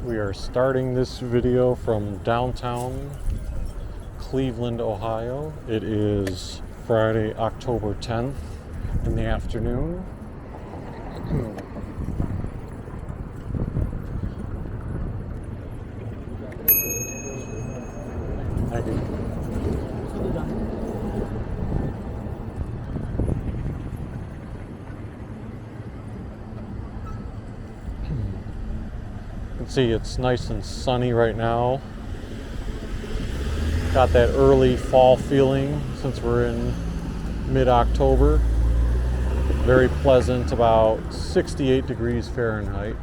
We are starting this video from downtown Cleveland, Ohio. It is Friday, October 10th in the afternoon. Thank you. See, it's nice and sunny right now. Got that early fall feeling since we're in mid-October. Very pleasant, about 68 degrees Fahrenheit.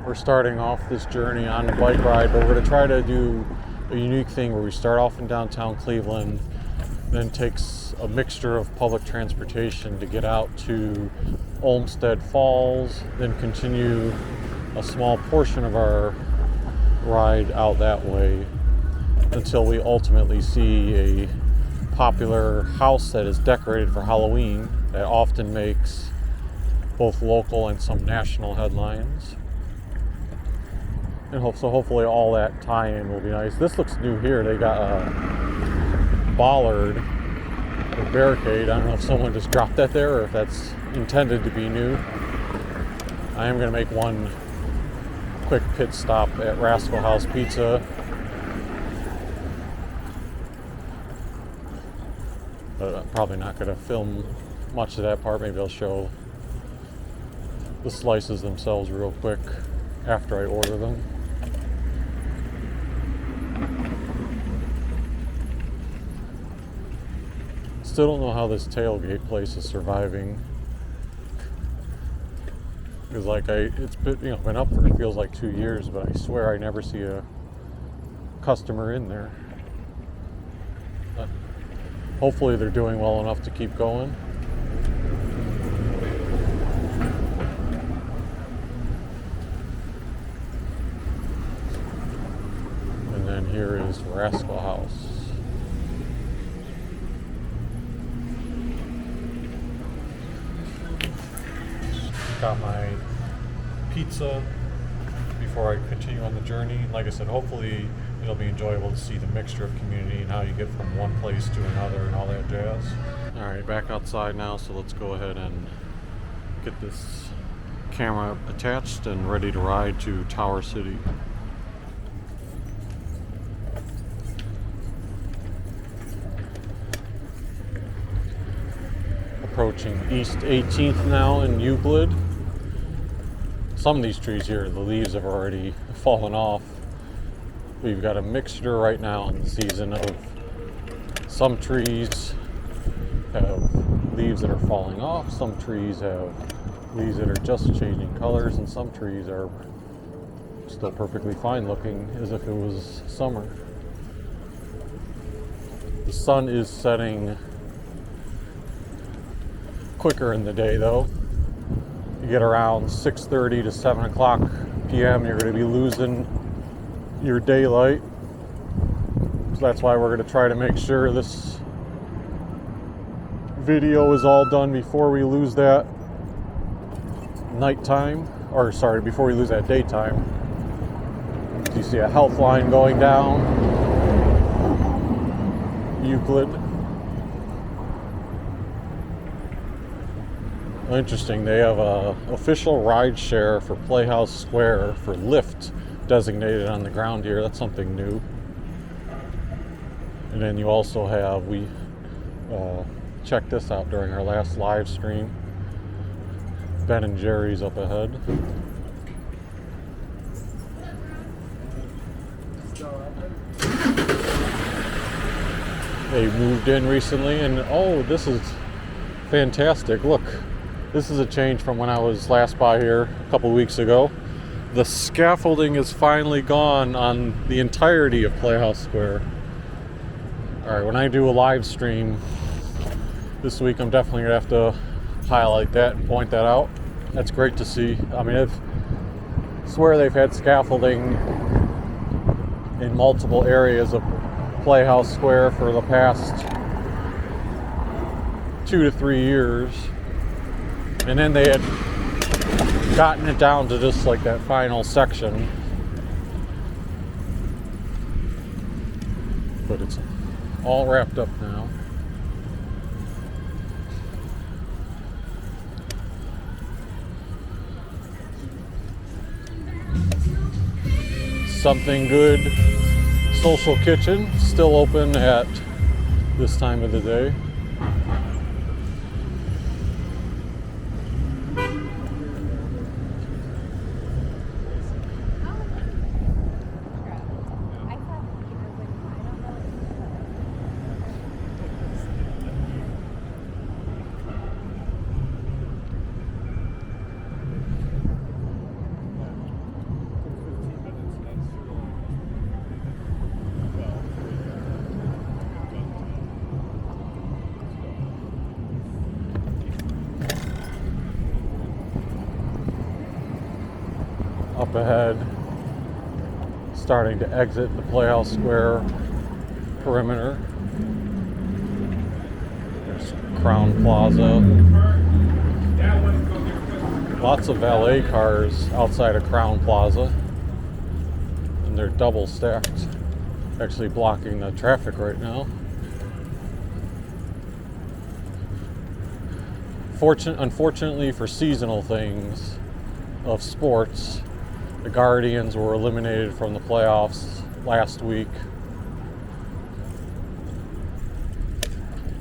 We're starting off this journey on a bike ride, but we're going to try to do a unique thing where we start off in downtown Cleveland, then takes a mixture of public transportation to get out to Olmsted Falls, then continue a small portion of our ride out that way until we ultimately see a popular house that is decorated for Halloween that often makes both local and some national headlines. And so hopefully all that tie-in will be nice. This looks new here. They got a bollard or barricade. I don't know if someone just dropped that there or if that's intended to be new. I am going to make one quick pit stop at Rascal House Pizza. But I'm probably not going to film much of that part. Maybe I'll show the slices themselves real quick after I order them. Still don't know how this tailgate place is surviving. Because it's been up for, it feels like 2 years, but I swear I never see a customer in there. But hopefully they're doing well enough to keep going. And then here is Rascal House. Got my pizza before I continue on the journey. Like I said, hopefully it'll be enjoyable to see the mixture of community and how you get from one place to another and all that jazz. Alright, back outside now, so let's go ahead and get this camera attached and ready to ride to Tower City. Approaching East 18th now in Euclid. Some of these trees here, the leaves have already fallen off. We've got a mixture right now in the season of some trees have leaves that are falling off, some trees have leaves that are just changing colors, and some trees are still perfectly fine looking as if it was summer. The sun is setting quicker in the day though. You get around 6:30 to 7 o'clock p.m. you're going to be losing your daylight. So that's why we're going to try to make sure this video is all done before we lose that nighttime, or sorry, before we lose that daytime. So you see a health line going down Euclid. Interesting, they have a official ride share for Playhouse Square for Lyft designated on the ground here. That's something new. And then you also have, we checked this out during our last live stream, Ben and Jerry's up ahead. They moved in recently, and oh, this is fantastic. Look. This is a change from when I was last by here a couple weeks ago. The scaffolding is finally gone on the entirety of Playhouse Square. Alright, when I do a live stream this week, I'm definitely going to have to highlight that and point that out. That's great to see. I mean, I swear they've had scaffolding in multiple areas of Playhouse Square for the past 2 to 3 years. And then they had gotten it down to just like that final section. But it's all wrapped up now. Something Good Social Kitchen, still open at this time of the day. Up ahead, starting to exit the Playhouse Square perimeter. There's Crown Plaza. Lots of valet cars outside of Crown Plaza. And they're double stacked, actually blocking the traffic right now. Unfortunately for seasonal things of sports, the Guardians were eliminated from the playoffs last week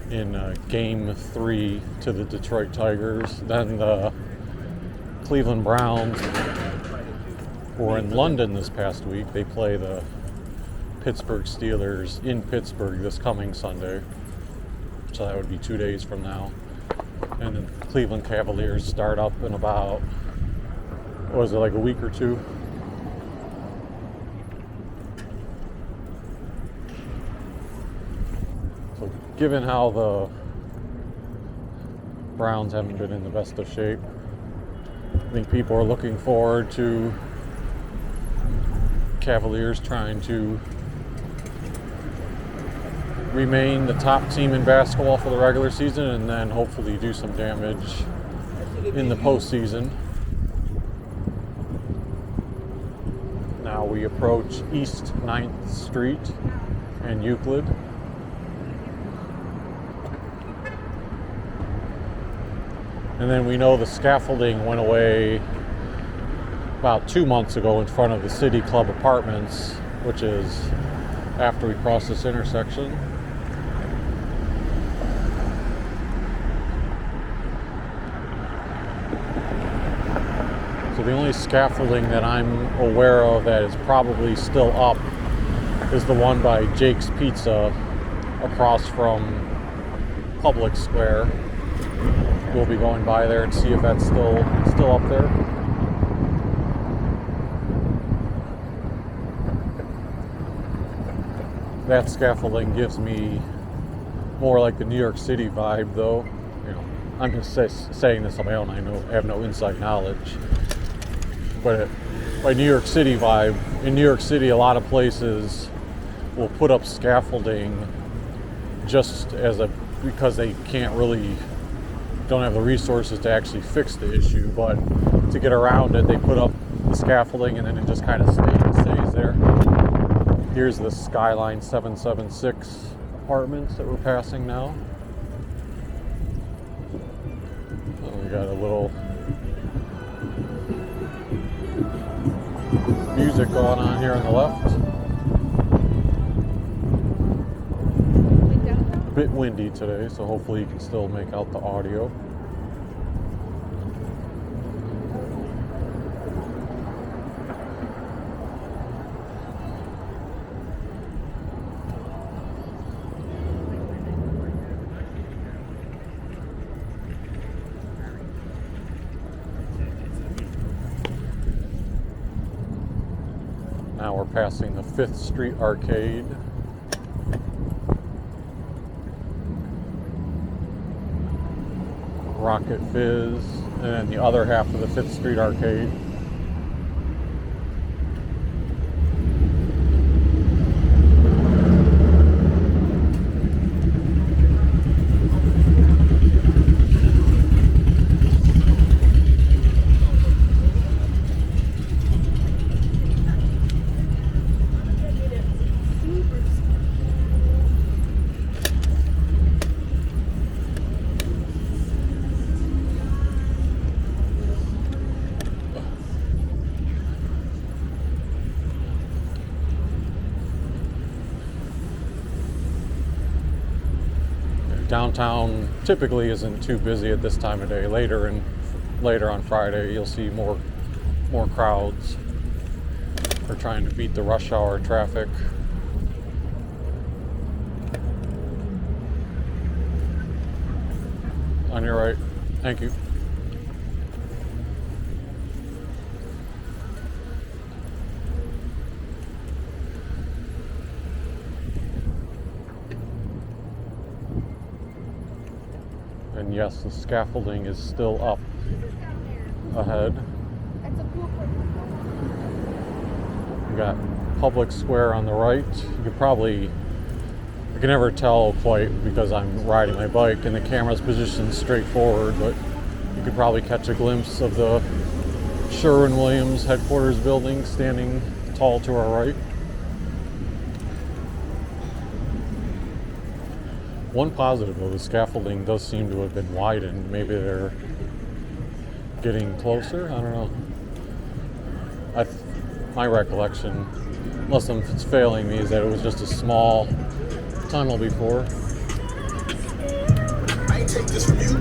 in Game 3 to the Detroit Tigers. Then the Cleveland Browns were in London this past week. They play the Pittsburgh Steelers in Pittsburgh this coming Sunday. So that would be 2 days from now. And the Cleveland Cavaliers start up in about, what was it, like a week or two? So given how the Browns haven't been in the best of shape, I think people are looking forward to Cavaliers trying to remain the top team in basketball for the regular season and then hopefully do some damage in the postseason. Now we approach East 9th Street and Euclid. And then we know the scaffolding went away about 2 months ago in front of the City Club Apartments, which is after we cross this intersection. So the only scaffolding that I'm aware of that is probably still up is the one by Jake's Pizza across from Public Square. We'll be going by there and see if that's still up there. That scaffolding gives me more like the New York City vibe, though. You know, I'm just saying this on my own. I have no inside knowledge. But by New York City vibe, in New York City, a lot of places will put up scaffolding just because they don't have the resources to actually fix the issue, but to get around it, they put up the scaffolding and then it just kind of stays there. Here's the Skyline 776 apartments that we're passing now. So we got a little music going on here on the left. A bit windy today, so hopefully you can still make out the audio. Now we're passing the 5th Street Arcade. Rocket Fizz, and then the other half of the 5th Street Arcade. Downtown typically isn't too busy at this time of day. Later on Friday, you'll see more crowds. We're trying to beat the rush hour traffic. On your right. Thank you. And yes, the scaffolding is still up ahead. We got Public Square on the right. I can never tell quite because I'm riding my bike and the camera's positioned straight forward, but you could probably catch a glimpse of the Sherwin-Williams headquarters building standing tall to our right. One positive though, the scaffolding does seem to have been widened. Maybe they're getting closer. I don't know. My recollection, unless it's failing me, is that it was just a small tunnel before. I take this from you.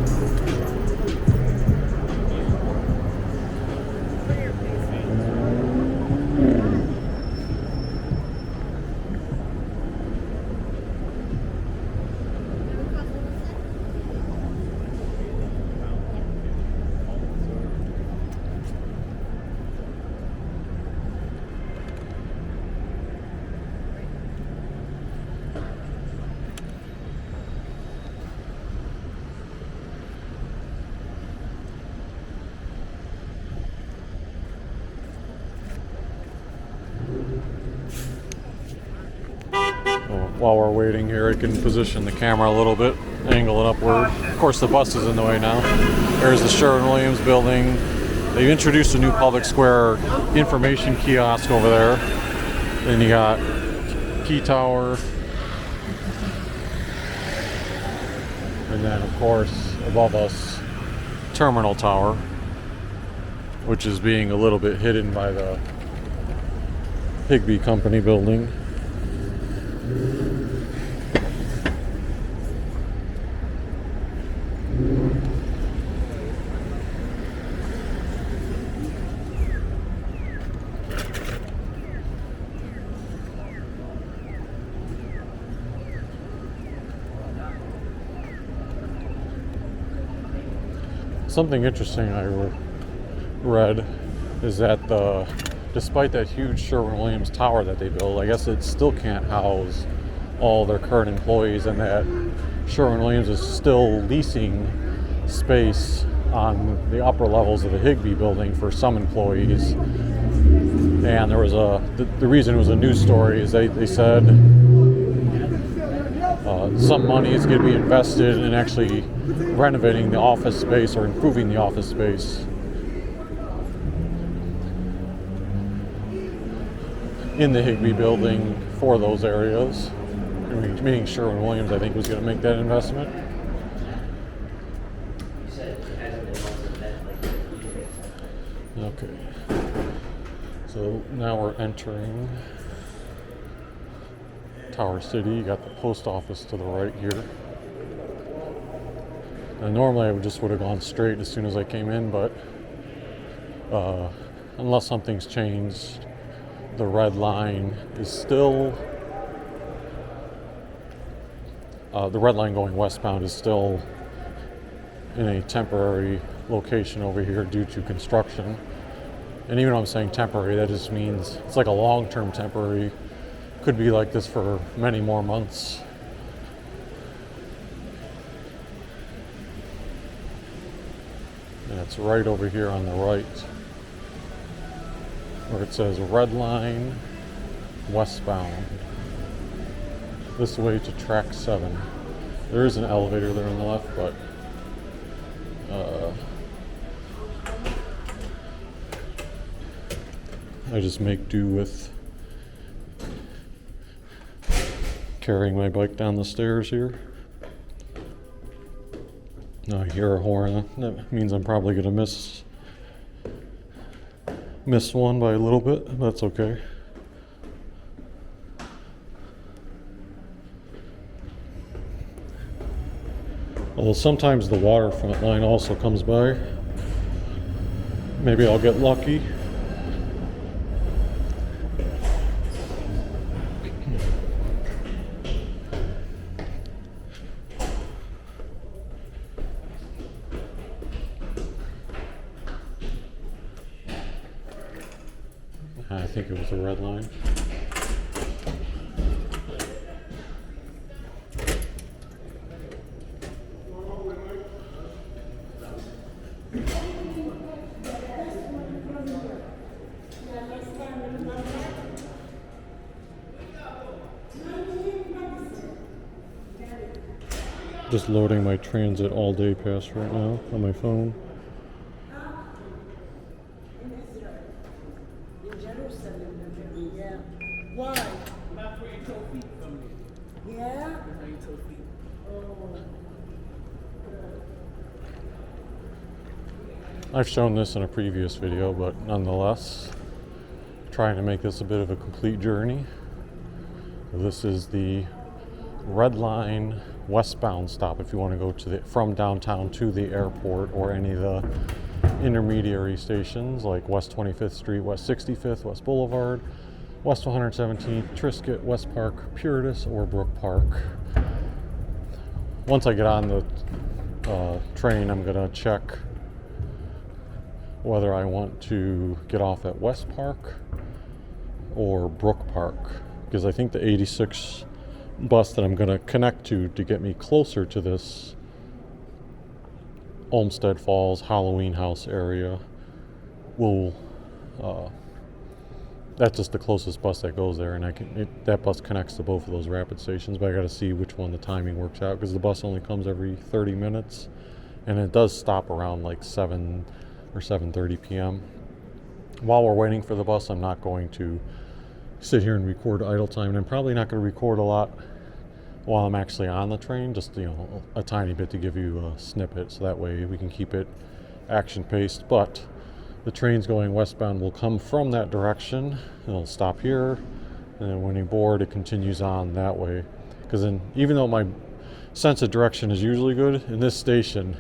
While we're waiting here, I can position the camera a little bit, angle it upward. Of course, the bus is in the way now. There's the Sherwin-Williams building. They've introduced a new Public Square information kiosk over there. Then you got Key Tower. And then, of course, above us, Terminal Tower, which is being a little bit hidden by the Higby Company building. Something interesting I read is that despite that huge Sherwin-Williams tower that they built, I guess it still can't house all their current employees, and that Sherwin-Williams is still leasing space on the upper levels of the Higby building for some employees. And there was the reason it was a news story is they said some money is going to be invested in actually renovating the office space or improving the office space in the Higby building for those areas. Meaning Sherwin-Williams, I think, was going to make that investment. Okay. So now we're entering Tower City. You got the post office to the right here. Now, normally I would have gone straight as soon as I came in, but unless something's changed, the red line is still the red line going westbound is still in a temporary location over here due to construction. And even though I'm saying temporary, that just means it's like a long-term temporary. Could be like this for many more months. And it's right over here on the right where it says red line westbound. This way to track 7. There is an elevator there on the left, but I just make do with carrying my bike down the stairs here. Now I hear a horn. That means I'm probably going to miss one by a little bit. That's okay. Well, sometimes the waterfront line also comes by. Maybe I'll get lucky. I think it was a red line. Just loading my transit all day pass right now on my phone. Why? About 22 feet from me. Yeah? 22 feet. Oh. I've shown this in a previous video, but nonetheless, trying to make this a bit of a complete journey. This is the Red Line westbound stop if you want to go to from downtown to the airport or any of the intermediary stations like West 25th Street, West 65th, West Boulevard, West 117th, Triscuit, West Park, Puritas, or Brookpark. Once I get on the train, I'm going to check whether I want to get off at West Park or Brookpark, because I think the 86 bus that I'm going to connect to get me closer to this Olmsted Falls Halloween House area will that's just the closest bus that goes there, and that bus connects to both of those rapid stations, but I got to see which one the timing works out, because the bus only comes every 30 minutes and it does stop around like 7 or 7:30 p.m. While we're waiting for the bus, I'm not going to sit here and record idle time, and I'm probably not going to record a lot while I'm actually on the train, just a tiny bit to give you a snippet, so that way we can keep it action paced. But the trains going westbound will come from that direction. It'll stop here, and then when you board, it continues on that way. Because even though my sense of direction is usually good, in this station,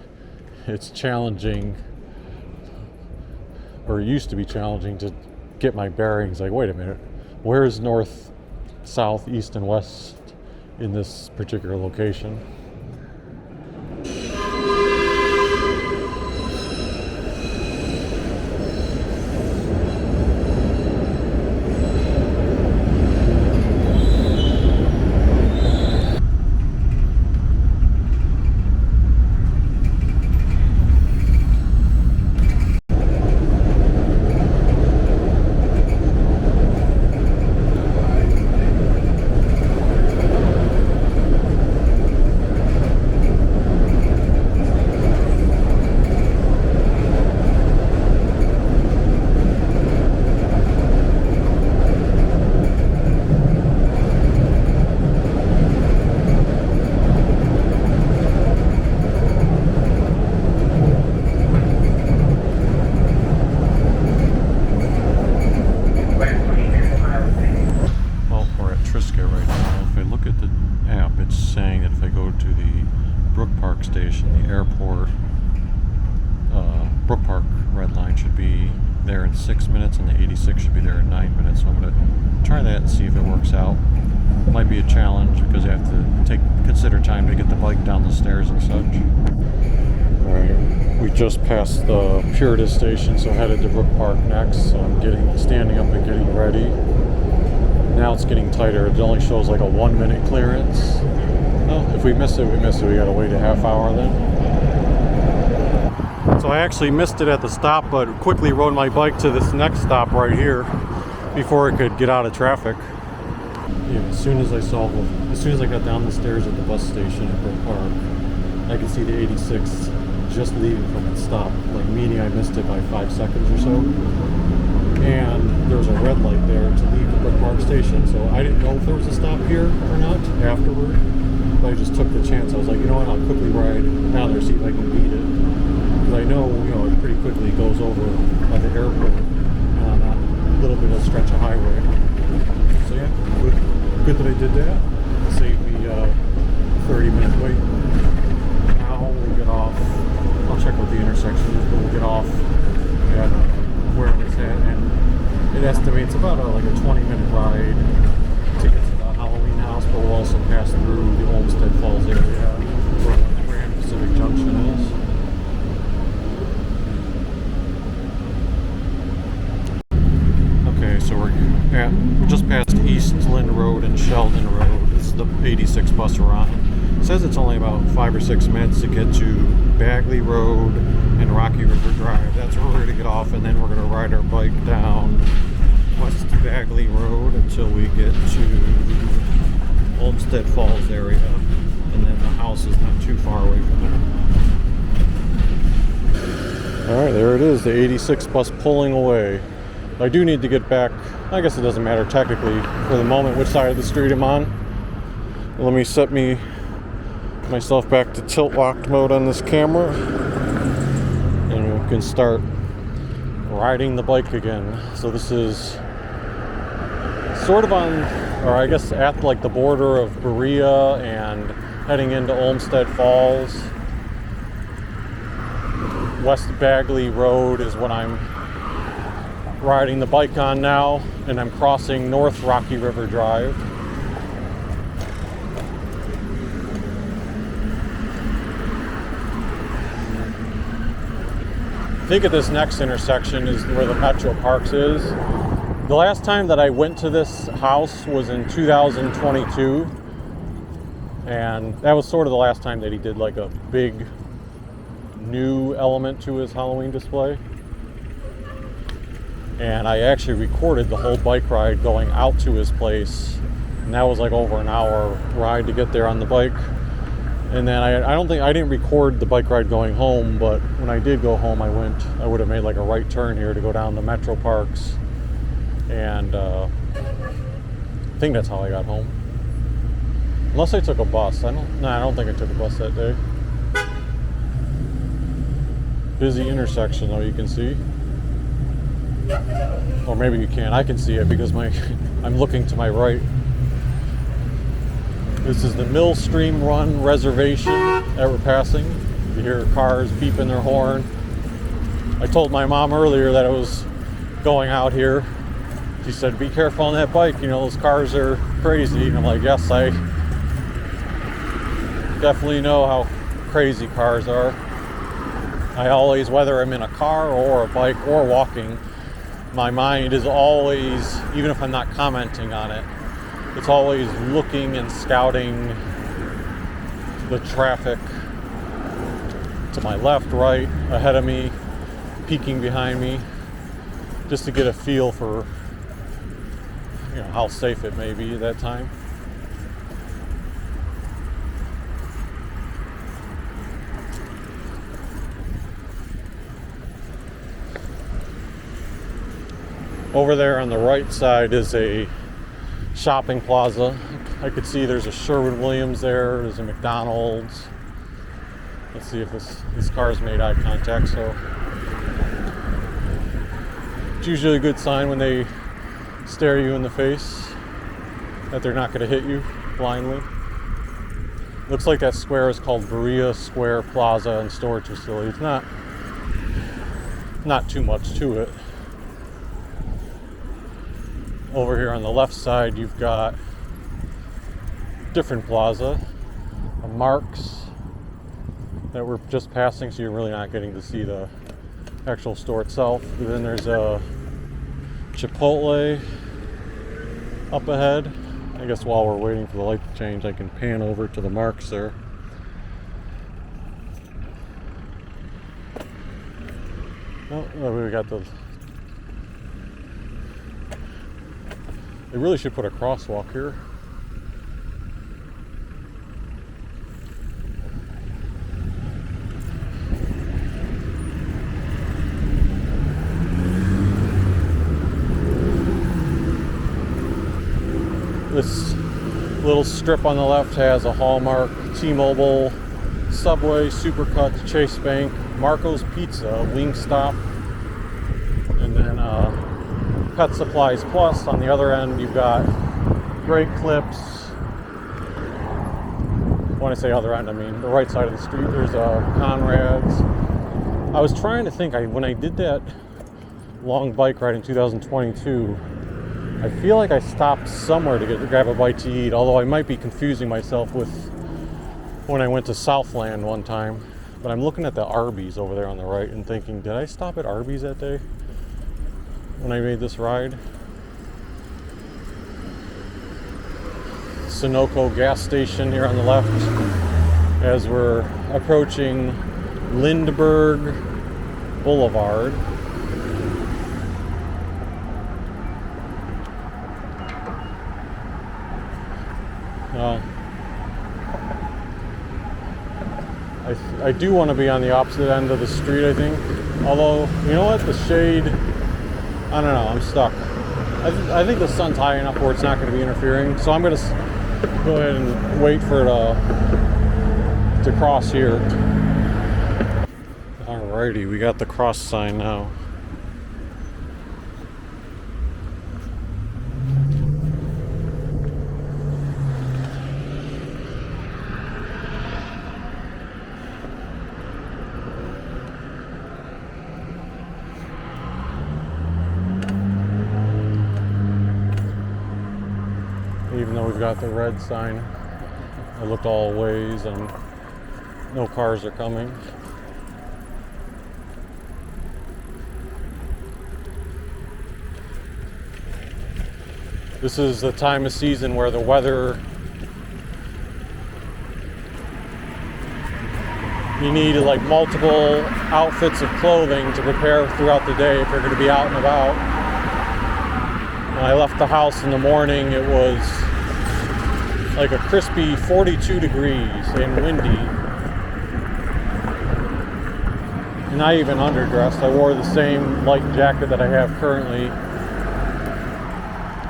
it's challenging, or it used to be challenging, to get my bearings. Like, wait a minute, where is north, south, east, and west in this particular location? Brookpark Station, the airport, Brookpark Red Line should be there in 6 minutes, and the 86 should be there in 9 minutes. So I'm going to try that and see if it works out. It might be a challenge because you have to consider time to get the bike down the stairs and such. Alright, we just passed the Puritas station, so headed to Brookpark next. So I'm standing up and getting ready. Now it's getting tighter. It only shows like a 1 minute clearance. Well, if we miss it, we miss it. We gotta wait a half hour then. So I actually missed it at the stop, but quickly rode my bike to this next stop right here before it could get out of traffic. Yeah, as soon as I got down the stairs at the bus station at Brookpark, I could see the 86 just leaving from its stop, like meaning I missed it by 5 seconds or so. And there was a red light there to leave the Brookpark station, so I didn't know if there was a stop here or not afterward. But I just took the chance. I was like, you know what, I'll quickly ride down there, see if I can beat it. Because I know, it pretty quickly goes over by the airport on a little bit of stretch of highway. So yeah, good that I did that. It saved me a 30-minute wait. Now check what the intersection is, but we'll get off at where it's at, and it estimates about like a 20-minute ride to get to the Halloween house, but we'll also pass through the Olmsted Falls area where the Grand Pacific Junction is. Okay, so we're just past Eastland Road and Sheldon Road. This is the 86 bus we're on. It says it's only about 5 or 6 minutes to get to Bagley Road and Rocky River Drive. That's where we're going to get off, and then we're going to ride our bike down West Bagley Road until we get to Olmsted Falls area, and then the house is not too far away from there. Alright, there it is, the 86 bus pulling away. I do need to get back. I guess it doesn't matter technically for the moment which side of the street I'm on. Let me set myself back to tilt locked mode on this camera, and we can start riding the bike again. So this is sort of on, or I guess at like the border of Berea and heading into Olmsted Falls. West Bagley Road is what I'm riding the bike on now, and I'm crossing North Rocky River Drive. I think at this next intersection is where the Metro Parks is. The last time that I went to this house was in 2022, and that was sort of the last time that he did like a big new element to his Halloween display. And I actually recorded the whole bike ride going out to his place, and that was like over an hour ride to get there on the bike. And then I didn't record the bike ride going home, but when I did go home, I would have made like a right turn here to go down the Metro Parks, and I think that's how I got home. Unless I took a bus. I don't think I took a bus that day. Busy intersection though, you can see. Or maybe you can't. I can see it because I'm looking to my right. This is the Millstream Run reservation that we're passing. You hear cars beeping their horn. I told my mom earlier that I was going out here. She said, "Be careful on that bike, you know, those cars are crazy." And I'm like, yes, I definitely know how crazy cars are. I always, whether I'm in a car or a bike or walking, my mind is always, even if I'm not commenting on it, it's always looking and scouting the traffic to my left, right, ahead of me, peeking behind me, just to get a feel for, you know, how safe it may be at that time. Over there on the right side is a shopping plaza. I could see there's a Sherwin-Williams there. There's a McDonald's. Let's see if this car's made eye contact. So it's usually a good sign when they stare you in the face that they're not going to hit you blindly. Looks like that square is called Berea Square Plaza and Storage Facility. It's not too much to it. Over here on the left side, you've got different plaza, a Mark's that we're just passing, so you're really not getting to see the actual store itself. And then there's a Chipotle up ahead. I guess while we're waiting for the light to change, I can pan over to the Mark's there. Oh, we got the. They really should put a crosswalk here. This little strip on the left has a Hallmark, T-Mobile, Subway, Supercuts, Chase Bank, Marco's Pizza, Wingstop, and then Pet Supplies Plus. On the other end, you've got Great Clips. When I say other end, I mean the right side of the street. There's Conrad's, I was trying to think, when I did that long bike ride in 2022, I feel like I stopped somewhere to grab a bite to eat, although I might be confusing myself with when I went to Southland one time. But I'm looking at the Arby's over there on the right and thinking, did I stop at Arby's that day when I made this ride? Sunoco gas station here on the left as we're approaching Lindbergh Boulevard. I do want to be on the opposite end of the street, I think. Although, you know what? The shade, I don't know, I'm stuck. I think the sun's high enough where it's not going to be interfering. So I'm going to go ahead and wait for it to cross here. Alrighty, we got the cross sign now. Even though we've got the red sign, I looked all ways and no cars are coming. This is the time of season where the weather, you need like multiple outfits of clothing to prepare throughout the day if you're going to be out and about. When I left the house in the morning, it was like a crispy 42 degrees and windy. And I even underdressed. I wore the same light jacket that I have currently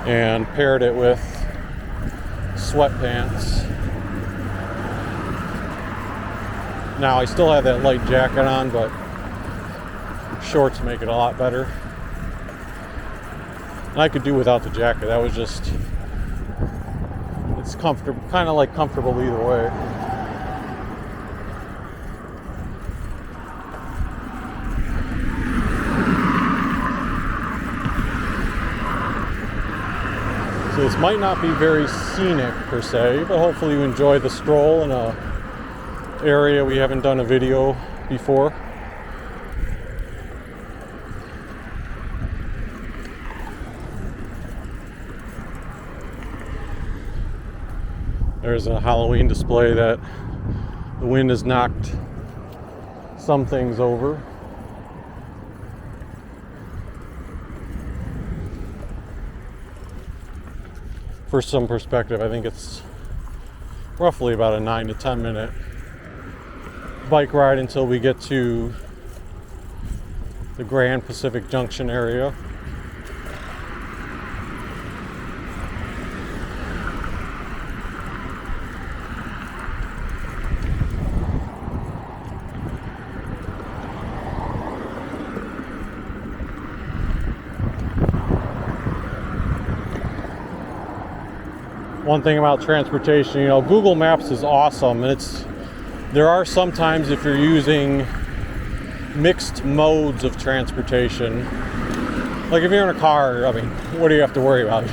and paired it with sweatpants. Now I still have that light jacket on, but shorts make it a lot better. And I could do without the jacket. That was just, it's comfortable, kind of like comfortable either way. So this might not be very scenic per se, but hopefully you enjoy the stroll in a area we haven't done a video before. There's a Halloween display that the wind has knocked some things over. For some perspective, I think it's roughly about a 9 to 10 minute bike ride until we get to the Grand Pacific Junction area. One thing about transportation, you know, Google Maps is awesome, and there are sometimes if you're using mixed modes of transportation, like if you're in a car, I mean, what do you have to worry about?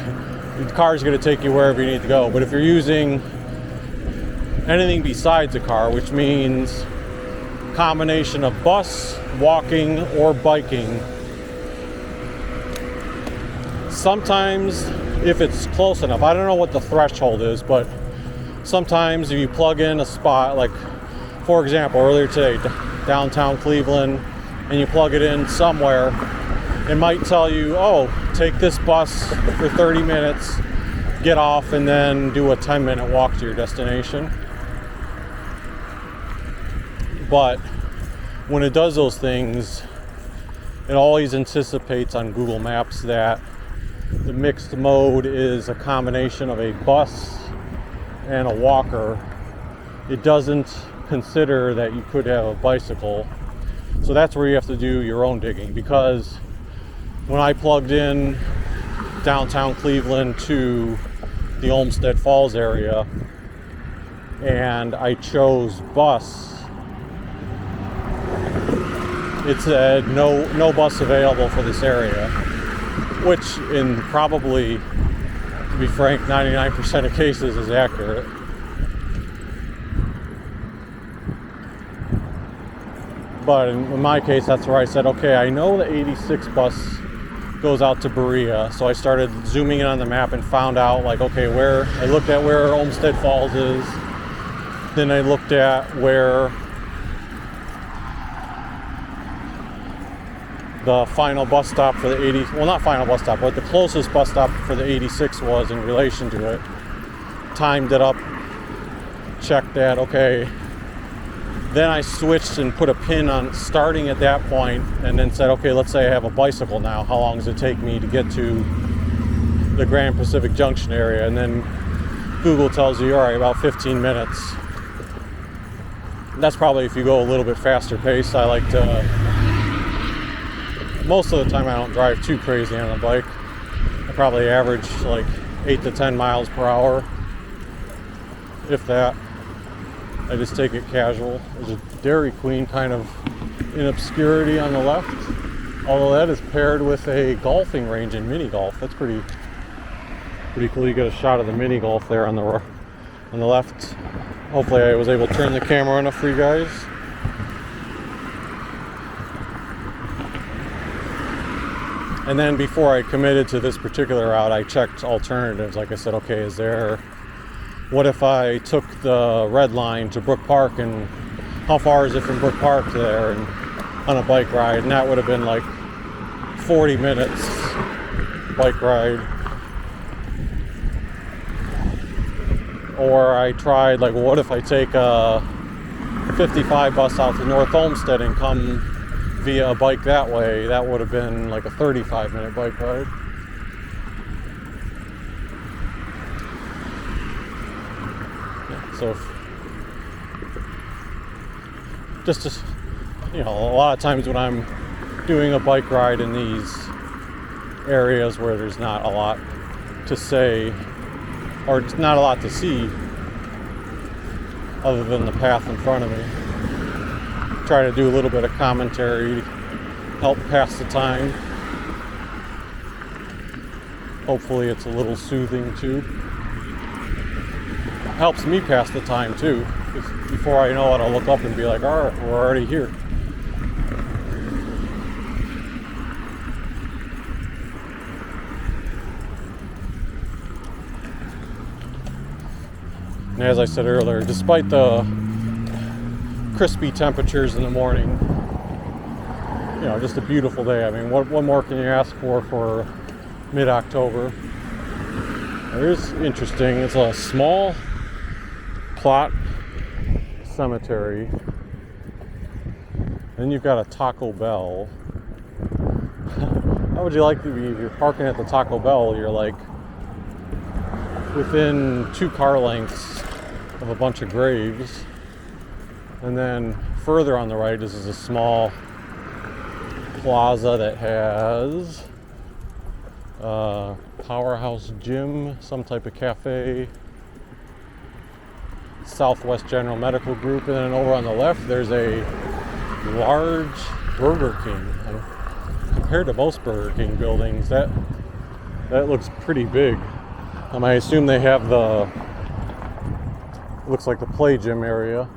The car's going to take you wherever you need to go. But if you're using anything besides a car, which means combination of bus, walking, or biking, sometimes if it's close enough, I don't know what the threshold is, but sometimes if you plug in a spot, like for example, earlier today, downtown Cleveland, and you plug it in somewhere, it might tell you, oh, take this bus for 30 minutes, get off, and then do a 10-minute walk to your destination. But when it does those things, it always anticipates on Google Maps that the mixed mode is a combination of a bus and a walker. It doesn't consider that you could have a bicycle. So that's where you have to do your own digging, because when I plugged in downtown Cleveland to the Olmsted Falls area and I chose bus, it said no bus available for this area, which in probably, to be frank, 99% of cases is accurate. But in my case, that's where I said, okay, I know the 86 bus goes out to Berea. So I started zooming in on the map and found out, like, okay, I looked at where Olmsted Falls is. Then I looked at where the final bus stop for the not final bus stop, but the closest bus stop for the 86 was in relation to it. Timed it up, checked that, okay. Then I switched and put a pin on starting at that point, and then said, okay, let's say I have a bicycle now. How long does it take me to get to the Grand Pacific Junction area? And then Google tells you, all right, about 15 minutes. That's probably if you go a little bit faster pace. I like to, most of the time I don't drive too crazy on a bike. I probably average like 8 to 10 miles per hour, if that. I just take it casual. There's a Dairy Queen kind of in obscurity on the left, although that is paired with a golfing range and mini golf. That's pretty cool. You get a shot of the mini golf there on the left. Hopefully I was able to turn the camera enough for you guys. And then before I committed to this particular route, I checked alternatives. Like I said, okay, what if I took the red line to Brookpark, and how far is it from Brookpark to there, and on a bike ride? And that would have been like 40 minutes bike ride. Or I tried, like, what if I take a 55 bus out to North Olmsted and come via a bike that way? That would have been like a 35-minute bike ride. So, a lot of times when I'm doing a bike ride in these areas where there's not a lot to say, or not a lot to see other than the path in front of me, try to do a little bit of commentary, help pass the time. Hopefully it's a little soothing too. Helps me pass the time too. Before I know it, I'll look up and be like, all right, we're already here. And as I said earlier, despite the crispy temperatures in the morning, just a beautiful day. I mean, what more can you ask for mid-October? Here's interesting. It's a small plot cemetery. Then you've got a Taco Bell. How would you like to be if you're parking at the Taco Bell? You're like within 2 car lengths of a bunch of graves. And then further on the right, this is a small plaza that has Powerhouse Gym, some type of cafe, Southwest General Medical Group, and then over on the left there's a large Burger King. And compared to most Burger King buildings, that looks pretty big. I assume they have looks like the play gym area.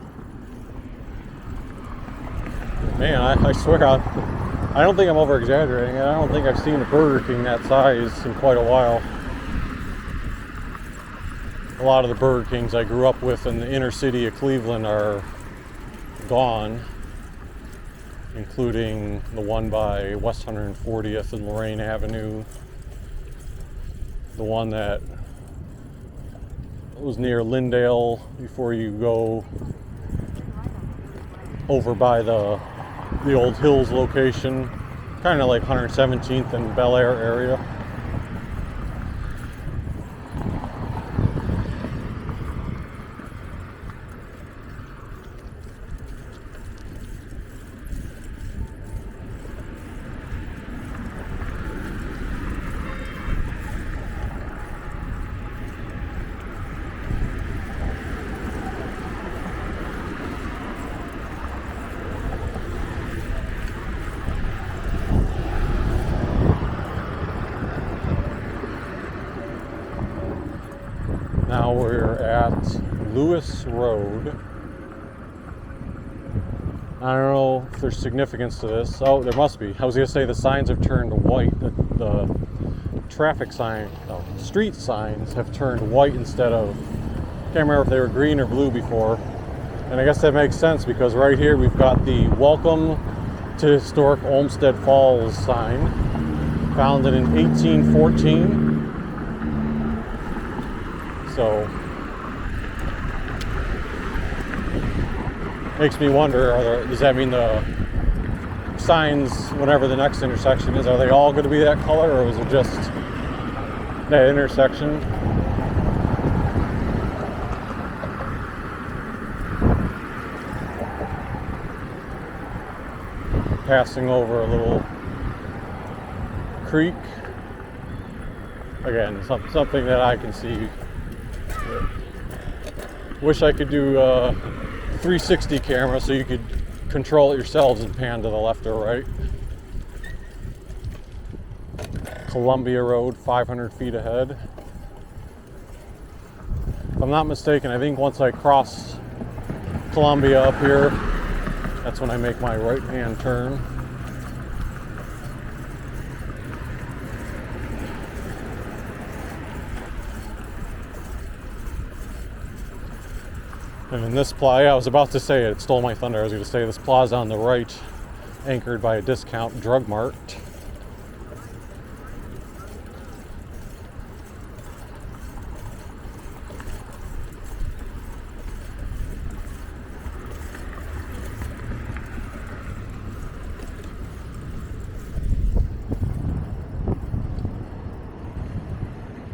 Man, I swear, I don't think I'm over exaggerating. I don't think I've seen a Burger King that size in quite a while. A lot of the Burger Kings I grew up with in the inner city of Cleveland are gone, including the one by West 140th and Lorraine Avenue, the one that was near Lindale before you go over by the old Hills location, kind of like 117th and Bel Air area. at Lewis Road. I don't know if there's significance to this. Oh, there must be. I was going to say the signs have turned white. The traffic sign, no, street signs have turned white instead of, can't remember if they were green or blue before. And I guess that makes sense because right here we've got the Welcome to Historic Olmsted Falls sign, founded in 1814. So, makes me wonder, does that mean the signs, whenever the next intersection is, are they all going to be that color, or is it just that intersection? Passing over a little creek. Again, something that I can see. Wish I could do 360 camera so you could control it yourselves and pan to the left or right. Columbia Road, 500 feet ahead. If I'm not mistaken, I think once I cross Columbia up here, that's when I make my right-hand turn. And in this plaza, I was about to say it stole my thunder. I was going to say this plaza on the right, anchored by a discount drug mart.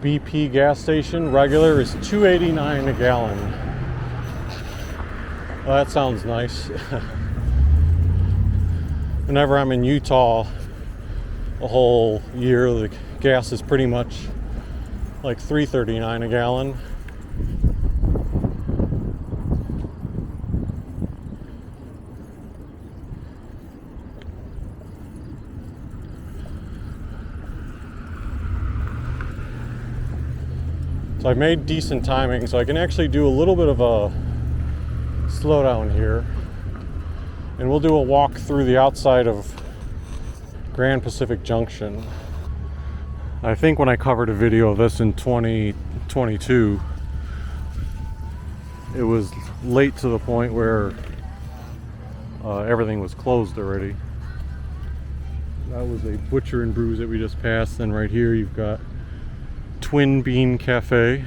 BP gas station, regular is $2.89 a gallon. Well, that sounds nice. Whenever I'm in Utah a whole year, the gas is pretty much like $3.39 a gallon. So I made decent timing, so I can actually do a little bit of a slowdown here. And we'll do a walk through the outside of Grand Pacific Junction. I think when I covered a video of this in 2022, it was late to the point where everything was closed already. That was a Butcher and Brews that we just passed. Then right here you've got Twin Bean Cafe.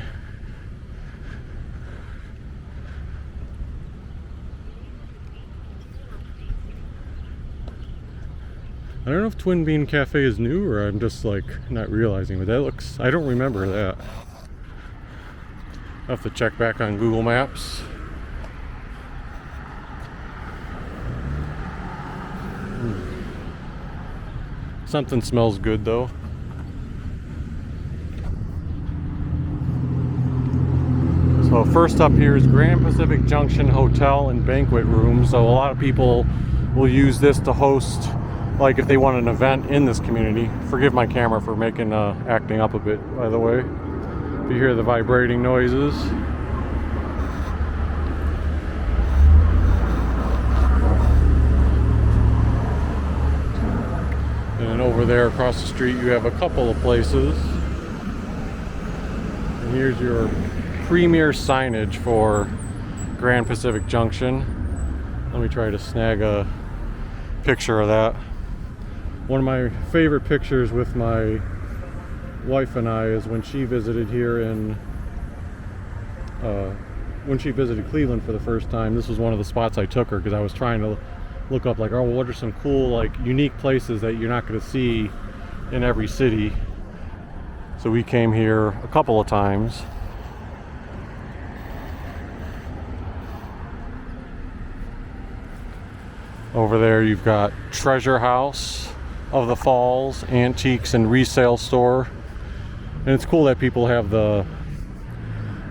I don't know if Twin Bean Cafe is new or I'm just like not realizing, but that looks, I don't remember that. I'll have to check back on Google Maps. Something smells good though. So first up here is Grand Pacific Junction Hotel and Banquet Room. So a lot of people will use this to host, like if they want an event in this community. Forgive my camera for making acting up a bit, by the way. If you hear the vibrating noises. And then over there across the street you have a couple of places. And here's your premier signage for Grand Pacific Junction. Let me try to snag a picture of that. One of my favorite pictures with my wife and I is when she visited here in when she visited Cleveland for the first time. This was one of the spots I took her because I was trying to look up like, oh, what are some cool, like, unique places that you're not going to see in every city. So we came here a couple of times. Over there you've got Treasure House of the Falls, Antiques and Resale Store. And it's cool that people have the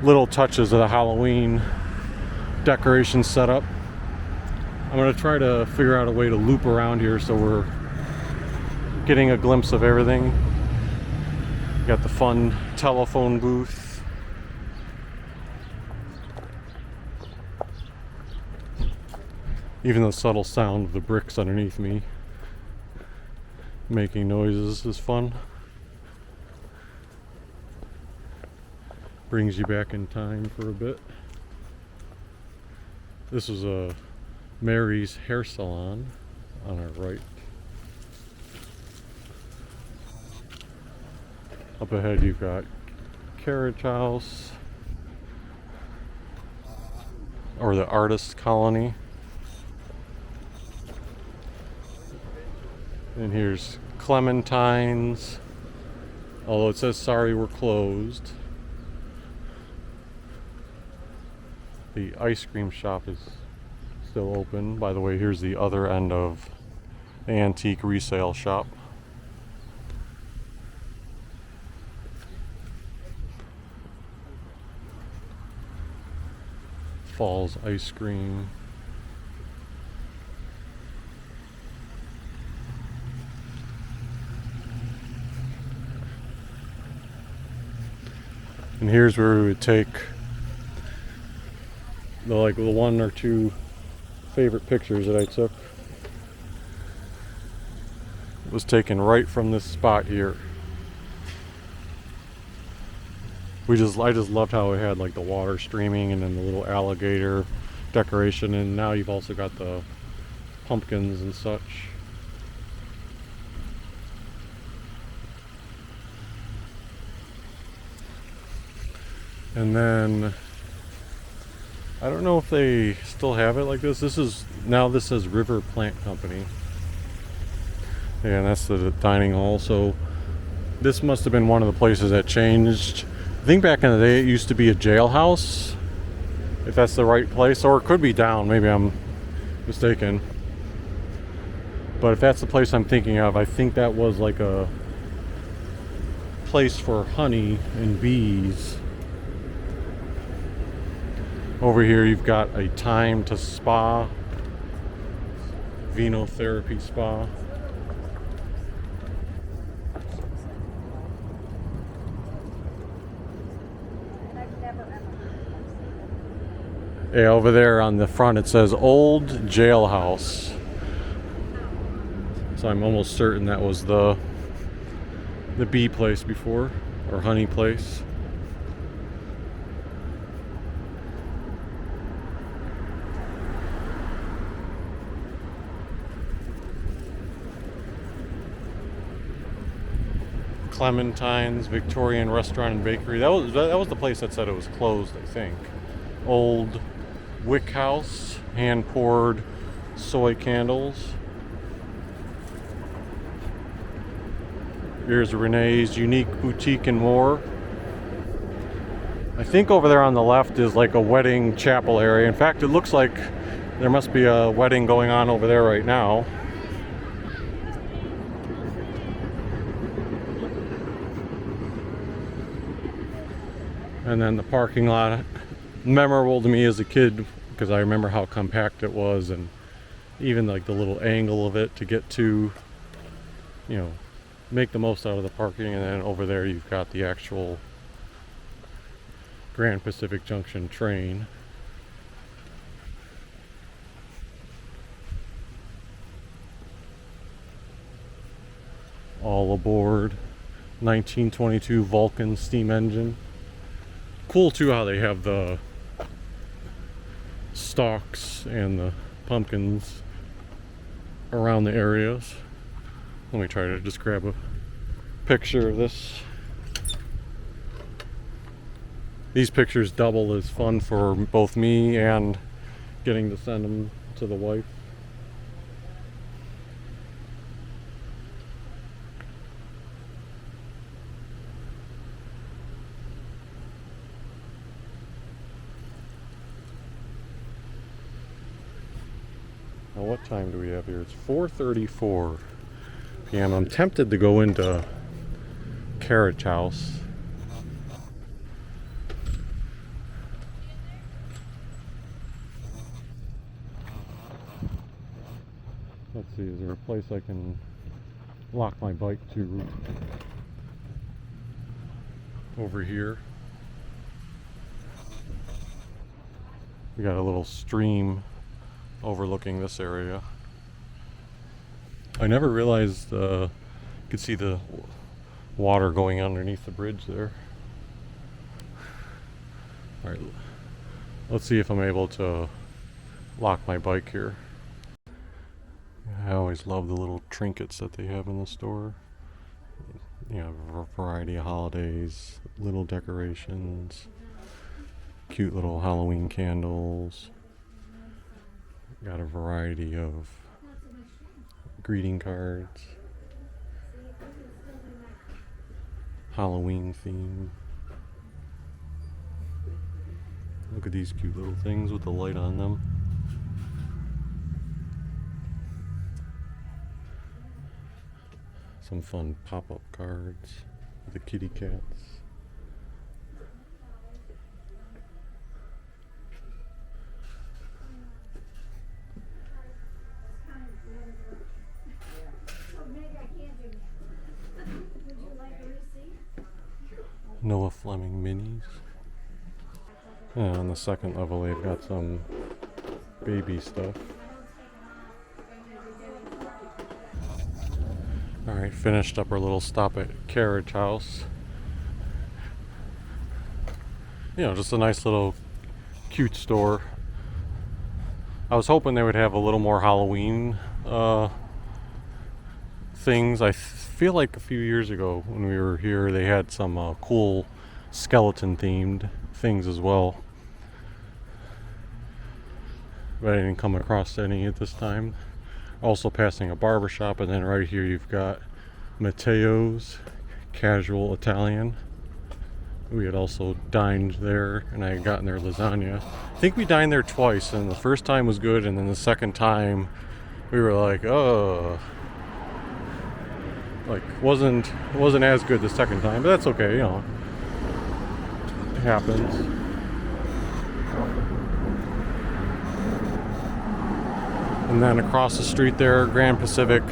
little touches of the Halloween decorations set up. I'm going to try to figure out a way to loop around here so we're getting a glimpse of everything. Got the fun telephone booth. Even the subtle sound of the bricks underneath me making noises is fun. Brings you back in time for a bit. This is a Mary's hair salon on our right. Up ahead you've got Carriage House, or the Artist Colony. And here's Clementine's, although it says sorry we're closed. The ice cream shop is still open. By the way, here's the other end of the antique resale shop. Falls ice cream. And here's where we would take the one or two favorite pictures that I took. It was taken right from this spot here. I just loved how it had like the water streaming and then the little alligator decoration, and now you've also got the pumpkins and such. And then I don't know if they still have it like this. This says River Plant Company. Yeah, and that's the dining hall. So this must have been one of the places that changed. I think back in the day it used to be a jailhouse, if that's the right place, or it could be down. Maybe I'm mistaken. But if that's the place I'm thinking of, I think that was like a place for honey and bees. Over here you've got a Time to Spa, Venotherapy Spa. Yeah, over there on the front it says Old Jailhouse. So I'm almost certain that was the bee place before, or honey place. Clementine's Victorian Restaurant and Bakery. That was the place that said it was closed, I think. Old Wick House, hand poured soy candles. Here's Renee's Unique Boutique and More. I think over there on the left is like a wedding chapel area. In fact, it looks like there must be a wedding going on over there right now. And then the parking lot, memorable to me as a kid because I remember how compact it was, and even like the little angle of it to get to, make the most out of the parking. And then over there you've got the actual Grand Pacific Junction train. All aboard 1922 Vulcan steam engine. Cool too how they have the stalks and the pumpkins around the areas. Let me try to just grab a picture of this. These pictures double as fun for both me and getting to send them to the wife. Now what time do we have here? It's 4:34 p.m. I'm tempted to go into Carriage House. Let's see, is there a place I can lock my bike to over here? We got a little stream overlooking this area. I never realized you could see the water going underneath the bridge there. Alright, let's see if I'm able to lock my bike here. I always love the little trinkets that they have in the store. You know, a variety of holidays, little decorations, cute little Halloween candles. Got a variety of greeting cards, Halloween theme. Look at these cute little things with the light on them. Some fun pop-up cards with the kitty cats. Noah Fleming minis. And on the second level they've got some baby stuff. Alright, finished up our little stop at Carriage House. You know, just a nice little cute store. I was hoping they would have a little more Halloween things. I feel like a few years ago when we were here they had some cool skeleton themed things as well. But I didn't come across any at this time. Also passing a barbershop, and then right here you've got Matteo's Casual Italian. We had also dined there, and I had gotten their lasagna. I think we dined there twice, and the first time was good, and then the second time we were like, oh, like wasn't as good the second time, but that's okay, you know, it happens. And then across the street there, Grand Pacific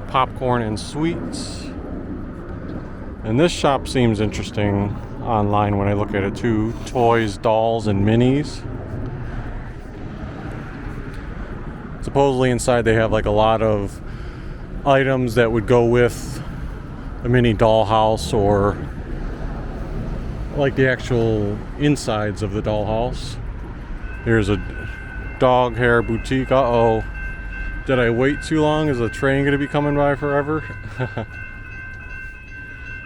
Popcorn and Sweets. And this shop seems interesting online when I look at it too. Toys, dolls, and minis. Supposedly inside they have like a lot of items that would go with a mini dollhouse, or like the actual insides of the dollhouse. Here's a dog hair boutique. Uh-oh. Did I wait too long? Is the train going to be coming by forever?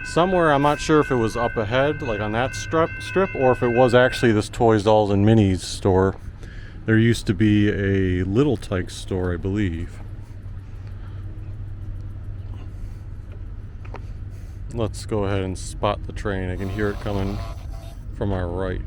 Somewhere, I'm not sure if it was up ahead, like on that strip, or if it was actually this Toys, Dolls, and Minis store. There used to be a Little Tykes store, I believe. Let's go ahead and spot the train. I can hear it coming from our right.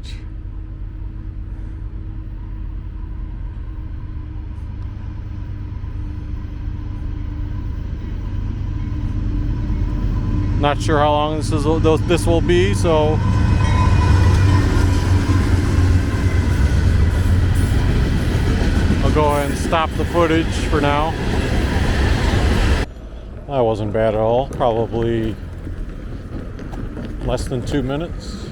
Not sure how long this will be, so I'll go ahead and stop the footage for now. That wasn't bad at all. Probably less than 2 minutes.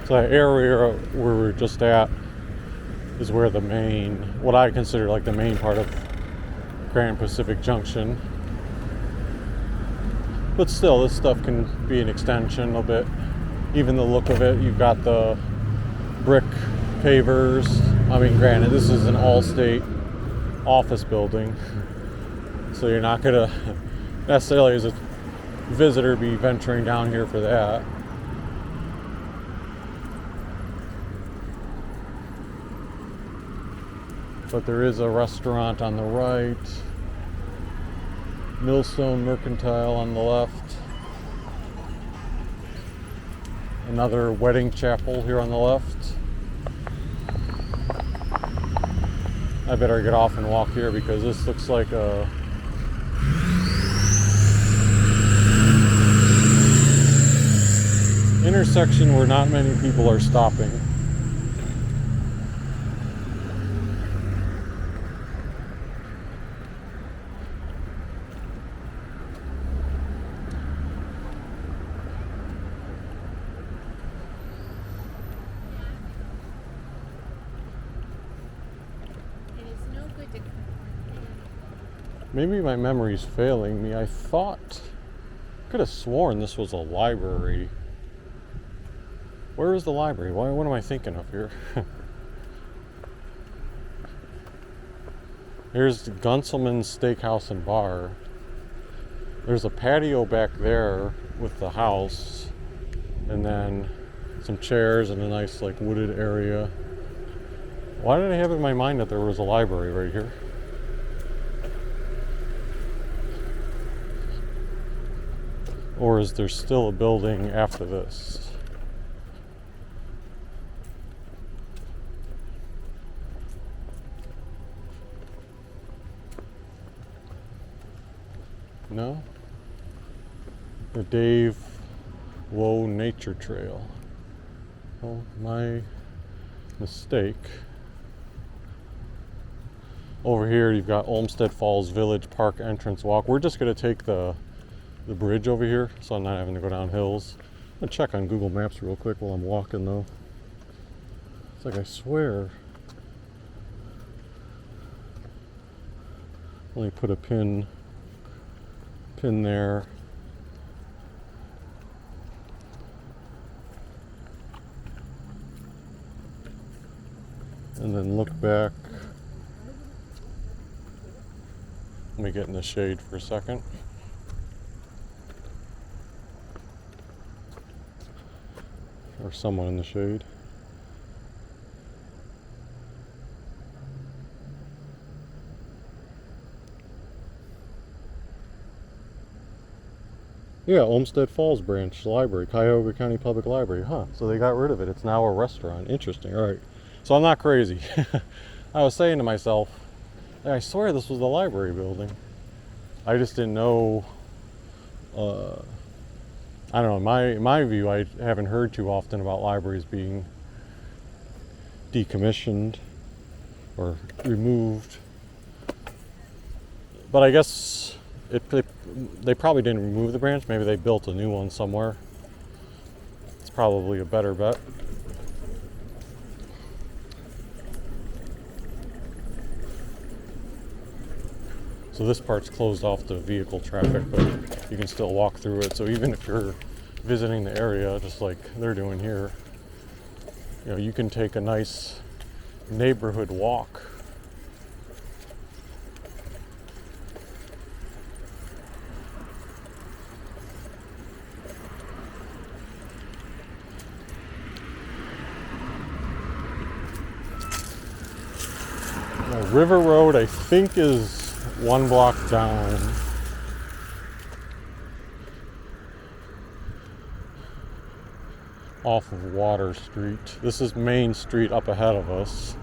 The area where we're just at is where the main, what I consider like the main part of Grand Pacific Junction. But still, this stuff can be an extension a bit. Even the look of it, you've got the brick pavers. I mean, granted, this is an all-state office building, so you're not gonna necessarily as a visitor be venturing down here for that. But there is a restaurant on the right, Millstone Mercantile on the left, another wedding chapel here on the left. I better get off and walk here because this looks like a intersection where not many people are stopping. Maybe my memory's failing me. I could have sworn this was a library. Where is the library? What am I thinking of here? Here's Gunselman's Steakhouse and Bar. There's a patio back there with the house, and then some chairs and a nice like wooded area. Why did I have in my mind that there was a library right here? Or is there still a building after this? No? The Dave Low Nature Trail. Oh, my mistake. Over here you've got Olmsted Falls Village Park entrance walk. We're just going to take the bridge over here, so I'm not having to go down hills. I'm going to check on Google Maps real quick while I'm walking though. It's like I swear let me put a pin there. And then look back. Let me get in the shade for a second. Or someone in the shade. Yeah, Olmsted Falls Branch Library, Cuyahoga County Public Library. Huh, so they got rid of it. It's now a restaurant. Interesting. All right. So I'm not crazy. I was saying to myself, I swear this was the library building. I just didn't know. I don't know. In my view, I haven't heard too often about libraries being decommissioned or removed. But I guess they probably didn't remove the branch. Maybe they built a new one somewhere. It's probably a better bet. So this part's closed off to vehicle traffic, but you can still walk through it. So even if you're visiting the area, just like they're doing here, you know, you can take a nice neighborhood walk. Now, River Road, I think, is one block down. Off of Water Street. This is Main Street up ahead of us.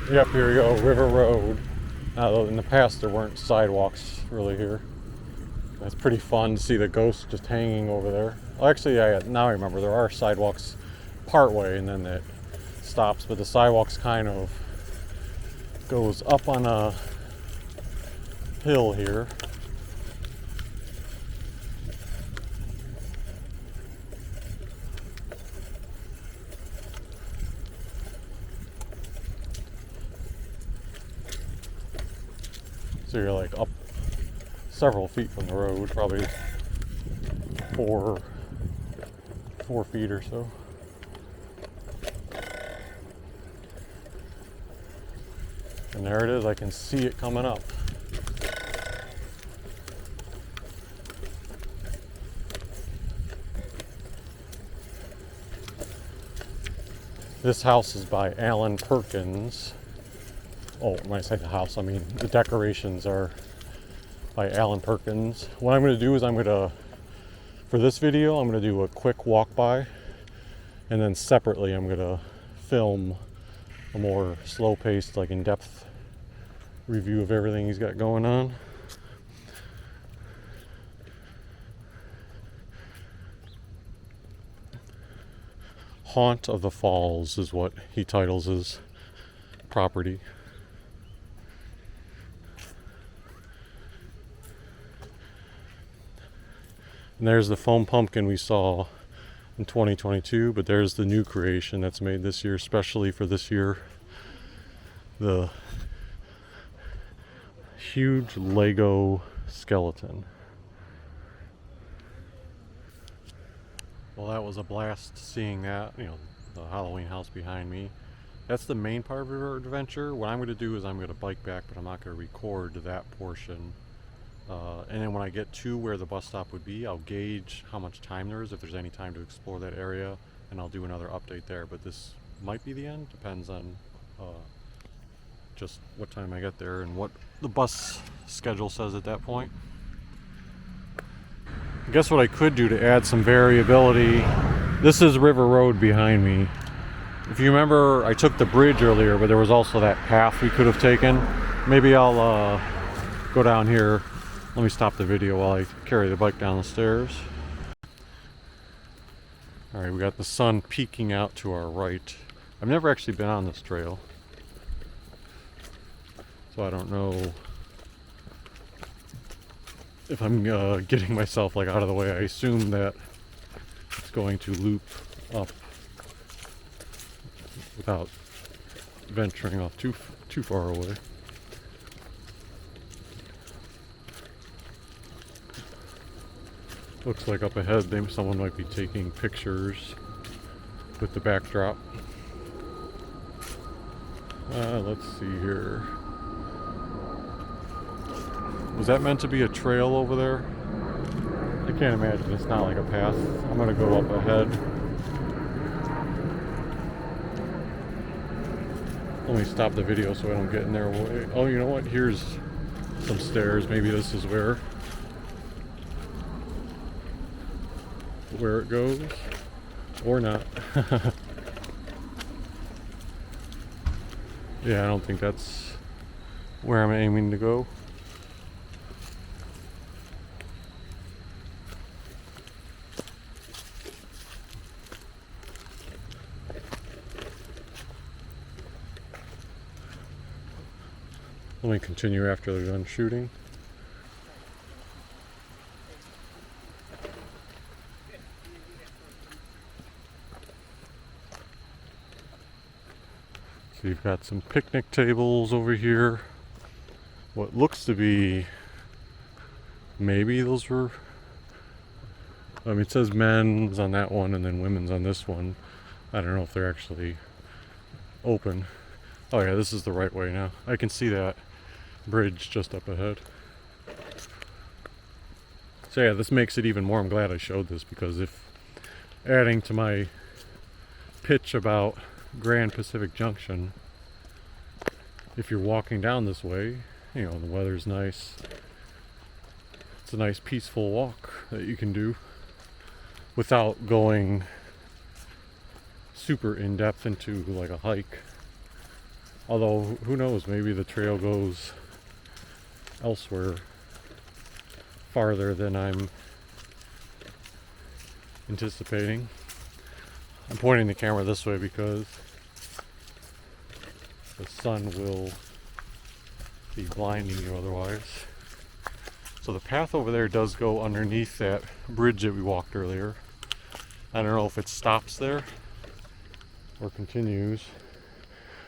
Yep, here we go, River Road. Now, in the past, there weren't sidewalks really here. It's pretty fun to see the ghost just hanging over there. Well, actually, now I remember, there are sidewalks part way and then it stops, but the sidewalks kind of goes up on a hill here. So you're like up several feet from the road, probably four feet or so. And there it is, I can see it coming up. This house is by Alan Perkins. Oh, when I say the house, I mean the decorations are by Alan Perkins. What I'm going to do is for this video, I'm going to do a quick walk by, and then separately I'm going to film a more slow-paced, like in-depth review of everything he's got going on. Haunt of the Falls is what he titles his property. And there's the foam pumpkin we saw in 2022, but there's the new creation that's made this year, especially for this year. The huge Lego skeleton. Well, that was a blast seeing that, you know, the Halloween house behind me. That's the main part of our adventure. What I'm going to do is I'm going to bike back, but I'm not going to record that portion. And then when I get to where the bus stop would be, I'll gauge how much time there is, if there's any time to explore that area, and I'll do another update there. But this might be the end, depends on just what time I get there and what the bus schedule says at that point. I guess what I could do to add some variability, this is River Road behind me. If you remember, I took the bridge earlier, but there was also that path we could have taken. Maybe I'll go down here. Let me stop the video while I carry the bike down the stairs. Alright, we got the sun peeking out to our right. I've never actually been on this trail, so I don't know if I'm getting myself like out of the way. I assume that it's going to loop up without venturing off too far away. Looks like up ahead someone might be taking pictures with the backdrop. Let's see here. Was that meant to be a trail over there? I can't imagine. It's not like a path. I'm gonna go up ahead. Let me stop the video so I don't get in their way. Oh, you know what? Here's some stairs. Maybe this is where it goes, or not. Yeah, I don't think that's where I'm aiming to go. Let me continue after they're done shooting. So you've got some picnic tables over here. What looks to be, maybe those were, I mean, it says men's on that one and then women's on this one. I don't know if they're actually open. Oh yeah, this is the right way now. I can see that bridge just up ahead. So yeah, this makes it even more. I'm glad I showed this, because if adding to my pitch about Grand Pacific Junction, if you're walking down this way, you know, the weather's nice. It's a nice peaceful walk that you can do without going super in depth into like a hike. Although, who knows, maybe the trail goes elsewhere farther than I'm anticipating. I'm pointing the camera this way because the sun will be blinding you otherwise. So the path over there does go underneath that bridge that we walked earlier. I don't know if it stops there or continues.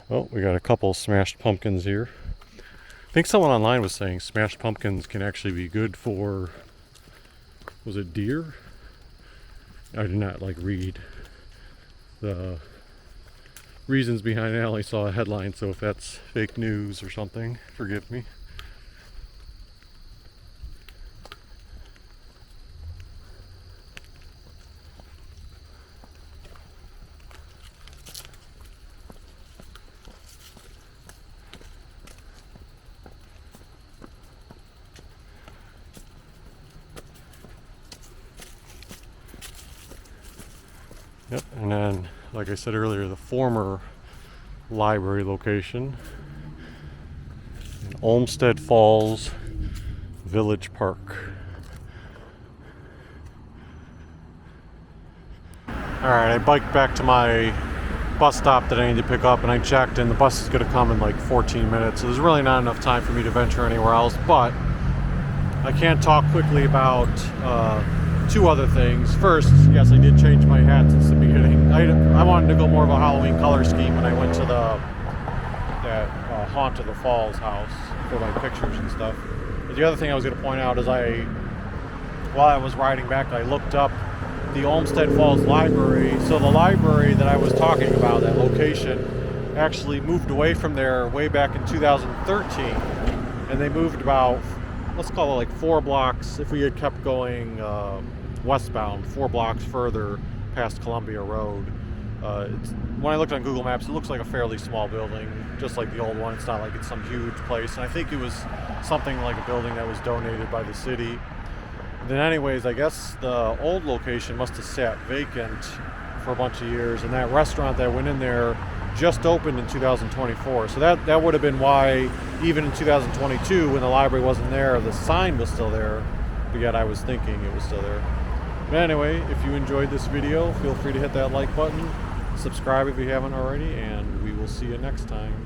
Oh, we got a couple smashed pumpkins here. I think someone online was saying smashed pumpkins can actually be good for, was it deer? I did not read the reasons behind it. I only saw a headline, so if that's fake news or something, forgive me. Yep, and then, like I said earlier, the former library location in Olmsted Falls Village Park. Alright, I biked back to my bus stop that I need to pick up, and I checked, and the bus is going to come in like 14 minutes. So there's really not enough time for me to venture anywhere else, but I can talk quickly about two other things. First, yes, I did change my hat since the beginning. I wanted to go more of a Halloween color scheme when I went to that Haunt of the Falls house for my pictures and stuff. But the other thing I was going to point out is while I was riding back, I looked up the Olmsted Falls Library. So the library that I was talking about, that location, actually moved away from there way back in 2013. And they moved about, let's call it like 4 blocks, if we had kept going westbound, 4 blocks further past Columbia Road. When I looked on Google Maps, it looks like a fairly small building, just like the old one. It's not like it's some huge place. And I think it was something like a building that was donated by the city. Then anyways, I guess the old location must have sat vacant for a bunch of years, and that restaurant that went in there just opened in 2024. So that would have been why, even in 2022, when the library wasn't there, the sign was still there, but yet I was thinking it was still there. But anyway, if you enjoyed this video, feel free to hit that like button, subscribe if you haven't already, and we will see you next time.